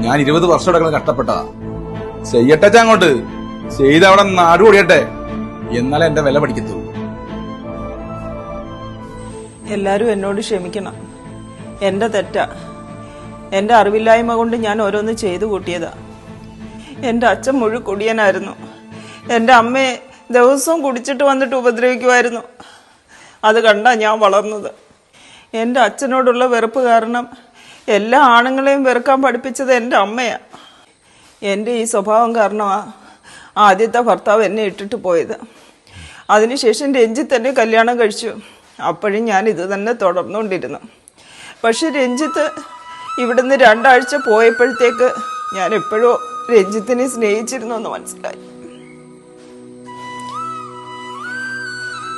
ഞാൻ 20 വർഷം അടക്കം കഷ്ടപ്പെട്ടതാ. ചെയ്യട്ടെ അങ്ങോട്ട് ചെയ്ത് അവിടെ നാട് ഓടിയട്ടെ, എന്നാലേ എന്റെ വില പഠിക്കത്തുള്ളൂ. എല്ലാരും എന്നോട് ക്ഷമിക്കണം, എന്റെ തെറ്റാ. എന്റെ അറിവില്ലായ്മ കൊണ്ട് ഞാൻ ഓരോന്ന് ചെയ്തു കൂട്ടിയതാ. എന്റെ അച്ഛൻ മുഴുക്കുടിയനായിരുന്നു. എന്റെ അമ്മയെ ദിവസവും കുടിച്ചിട്ട് വന്നിട്ട് ഉപദ്രവിക്കുമായിരുന്നു. അത് കണ്ടാ ഞാൻ വളർന്നത്. എന്റെ അച്ഛനോടുള്ള വെറുപ്പ് കാരണം എല്ലാ ആണുങ്ങളെയും വെറുക്കാൻ പഠിപ്പിച്ചത് എൻ്റെ അമ്മയാ. എൻ്റെ ഈ സ്വഭാവം കാരണമാ ആദ്യത്തെ ഭർത്താവ് എന്നെ ഇട്ടിട്ട് പോയത്. അതിനുശേഷം രഞ്ജിത്ത് എന്നെ കല്യാണം കഴിച്ചു. അപ്പോഴും ഞാൻ ഇത് തന്നെ തുടർന്നുകൊണ്ടിരുന്നു. പക്ഷെ രഞ്ജിത്ത് ഇവിടുന്ന് 2 ആഴ്ച പോയപ്പോഴത്തേക്ക് ഞാൻ എപ്പോഴോ രഞ്ജിത്തിനെ സ്നേഹിച്ചിരുന്നു എന്ന് മനസ്സിലായി.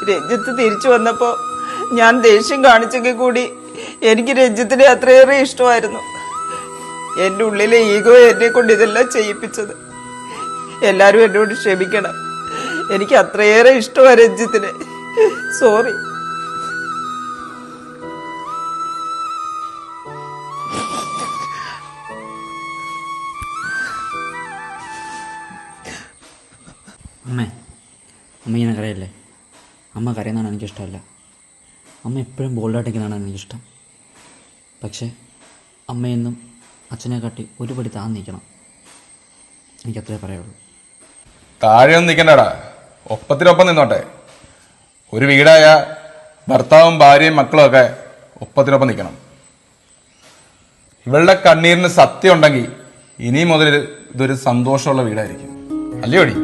രഞ്ജിത്ത് തിരിച്ചു വന്നപ്പോൾ ഞാൻ ദേഷ്യം കാണിച്ചെങ്കിൽ കൂടി എനിക്ക് രഞ്ജിത്തിനെ അത്രയേറെ ഇഷ്ടമായിരുന്നു. എൻ്റെ ഉള്ളിലെ ഈഗോ എന്നെ കൊണ്ട് ഇതെല്ലാം ചെയ്യിപ്പിച്ചത്. എല്ലാവരും എന്നോട് ക്ഷമിക്കണം, എനിക്ക് അത്രയേറെ ഇഷ്ടമാണ് രഞ്ജിത്തിനെ. സോറി. അമ്മ ഇങ്ങനെ കരയല്ലേ. അമ്മ കരയുന്നതാണ് എനിക്കിഷ്ടമല്ല. അമ്മ എപ്പോഴും ബോൾഡായിട്ടിരിക്കുന്നതാണ് എനിക്കിഷ്ടം. പക്ഷേ അമ്മയെന്നും അച്ഛനെ കാട്ടി ഒരുപടി താന്ന് നിൽക്കണം. എനിക്കത്രേ പറയുള്ളൂ. താഴെയൊന്നും നിൽക്കണ്ടടാ, ഒപ്പത്തിനൊപ്പം നിന്നോട്ടെ. ഒരു വീടായ ഭർത്താവും ഭാര്യയും മക്കളും ഒക്കെ ഒപ്പത്തിനൊപ്പം നിൽക്കണം. ഇവളുടെ കണ്ണീരിന് സത്യം ഉണ്ടെങ്കിൽ ഇനി മുതൽ ഇതൊരു സന്തോഷമുള്ള വീടായിരിക്കും. അല്ലയോടി?